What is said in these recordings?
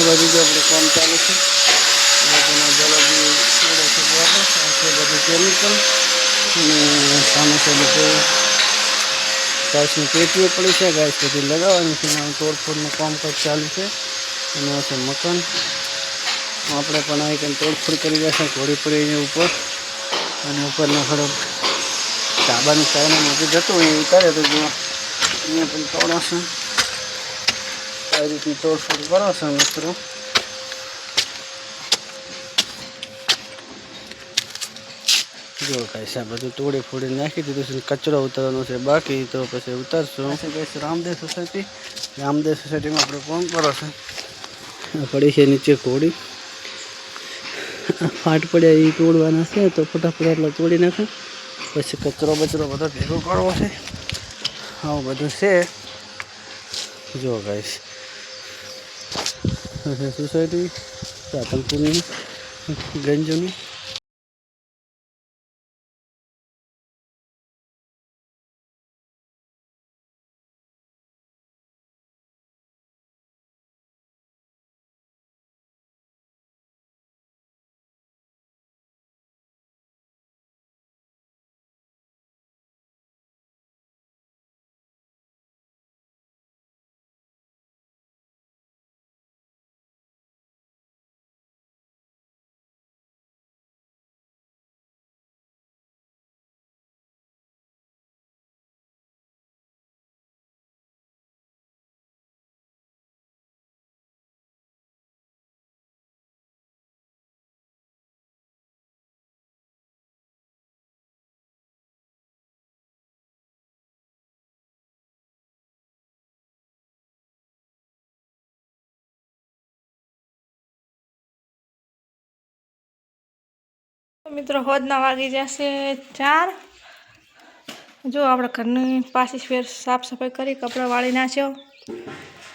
बाजू जो अपने काम चालू है जलेबी छोड़े છે બધું કેમિકલ સામે છે બધું ગાયસની પેટીઓ પડી છે ગાયસ બધી લગાવવાની છે અને તોડફોડનું કામકાજ ચાલુ છે અને આ છે મકાન આપણે પણ આવી કંઈ તોડફોડ કરી રહ્યા છે ઘોડી પડી ઉપર અને ઉપરના ખડો ધાબાની સાઈડમાં મોટી જતું હોય ઉતારે તો જો અહીંયા પણ તોડાશે આ રીતની તોડફોડ કરો છો મિત્રો જો ગાઈસ આ બધું તોડી ફોડી નાખી દીધું છે કચરો ઉતારવાનો છે બાકી તો પછી ઉતારશું ગાઈસ રામદેવ સોસાયટીમાં આપણે ફોન કરો છે પડી છે નીચે ઘોડી ફાટ પડ્યા એ તોડવાના છે તો ફટાફટ એટલા તોડી નાખો પછી કચરો બચરો બધો ભેગો કરવો છે આવું બધું છે જો ગાઈસ સોસાયટી રાધનપુરની ગંજોની મિત્રો હોદના વાગી જશે 4 જો આપણે ઘરની પાછી ફેર સાફ સફાઈ કરી કપડાં વાળી નાખ્યો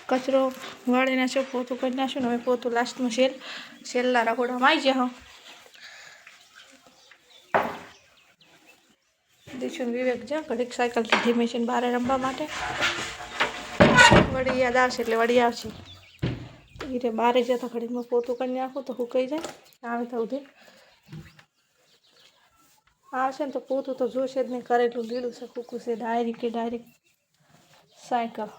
કચરો વાળી નાખ્યો પોતું કરી નાખ્યું ને હવે પોતું લાસ્ટમાં છેલ્લા રખોડામાં આવી જાઓ દીશું વિવેક જા ઘડીક સાયકલથી ધીમે છે બહાર રમવા માટે વળી યાદ આવશે એટલે વળી આવશે એટલે બહાર જતા ઘડીકમાં પોતું કરી નાખું તો સુકાઈ જાય આવે તો ઉધે આવશે ને તો પોતું તો જોશે જ નહીં કરેલું લીલું છે કૂકું છે ડાયરેક્ટ સાયકલ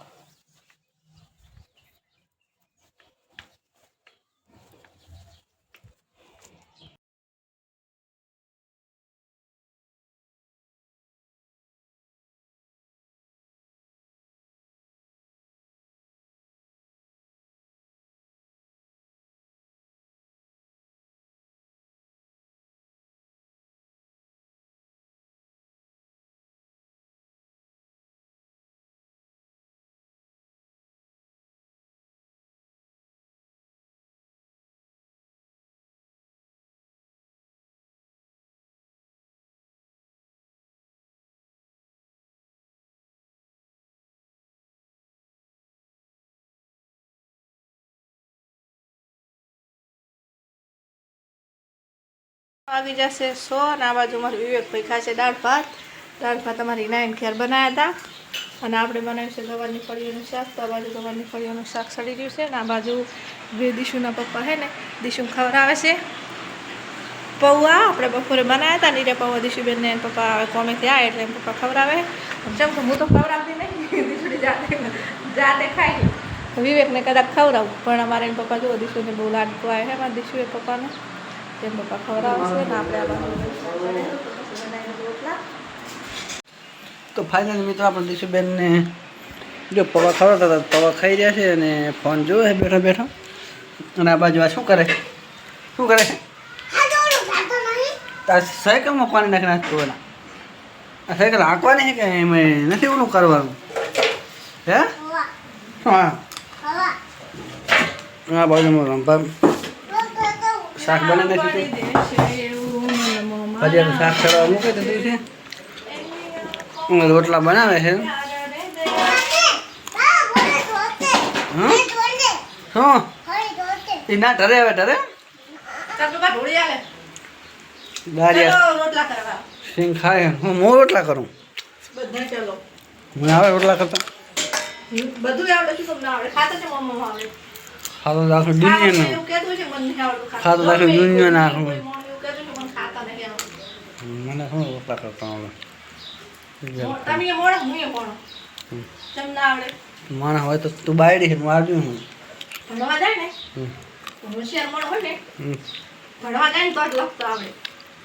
આવી જશે 100 અને આ બાજુ મારું વિવેકભાઈ ખાશે દાળ ભાત અમારી નાઈન ખેર બનાવ્યા હતા અને આપણે બનાવ્યું છે ગવારની ફળીઓનું શાક તો આ બાજુ ગવારની ફળીઓનું શાક સડી રહ્યું છે અને આ બાજુ બે દીશુના પપ્પા છે ને દીશુ ખવડાવે છે પૌવા આપણે બપોરે બનાવ્યા હતા નીરે પૌવા દીશુબેનને પપ્પા કોમેથી આવે એટલે પપ્પા ખવડાવે જેમ કે હું તો ખવડાવતી નહીં દીશુડી જાતે ખાઈ વિવેકને કદાચ ખવડાવું પણ અમારે એમ પપ્પા જો દીશુને બહુ લાડકો આવે છે અમારા દીશુએ પપ્પાને તેમ પપ્પા ખવડાવશે ને આપણે આ બાજુ તો ફાઇનલ મિત્રો આપણે દીશુબેનને જો પૌવા ખવડાવતા હતા પૌવા ખાઈ રહ્યા છે અને ફોન જોવે બેઠા બેઠા અને આ બાજુ આ શું કરે તાર સાયકલમાં પાણી નાખી નાખતું હોય આ સાયકલ હાંકવાની છે કે એમાં નથી ઓલું કરવાનું હે હા આ બાજુમાં રંભા શાક બનાવી નાખ્યું હજી શાક ચડવા મૂકી દીધું છે રોટલા બનાવે છે હા એ ના ઢરે હવે ઢરે સિંગ ખાય હું રોટલા કરું મને આવે રોટલા કરતા બધું આવડે શું તમને આવડે ખાતા છે મમ્મા આવડે ખાતો તો આખું દુનિયાનું એવું કહેતું છે મને નહીં આવડતું ખાતો તો આખું દુનિયાનું આખું કોઈ મોણું એવું કહેતું છે મને ખાતા નહીં આવડતું. મને શું રોટલા કરતા આવડે તમે એ મોણો હું એ મોણો તમને ના આવડે માણસ હોય તો તું બાયડી છે મારજું હું ભણવા જાય ને હમ. હોશિયાર મોણો હોય ને હમ. ભણવા જાય ને તો જ લખતો આવડે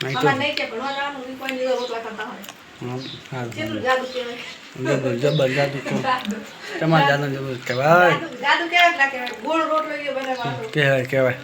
નહીં તો અમારે નહીં કે ભણવા જવાનું ઈ કોઈ દીધો રોટલા કરતા હોય કેટલું જાદુ કહેવાય જબર જાદુ તો જાદુ તમારે જાદુ જબર કહેવાય જાદુ કહેવાય ના કહેવાય ગોળ રોટલો એ બને વાતો કહેવાય